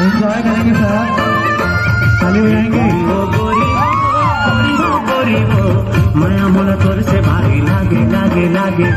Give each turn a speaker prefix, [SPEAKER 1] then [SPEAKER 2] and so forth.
[SPEAKER 1] Enjoy करेंगे सर, खाली हो जाएंगे।
[SPEAKER 2] मैं मोला तोर से भारी लागे लागे लागे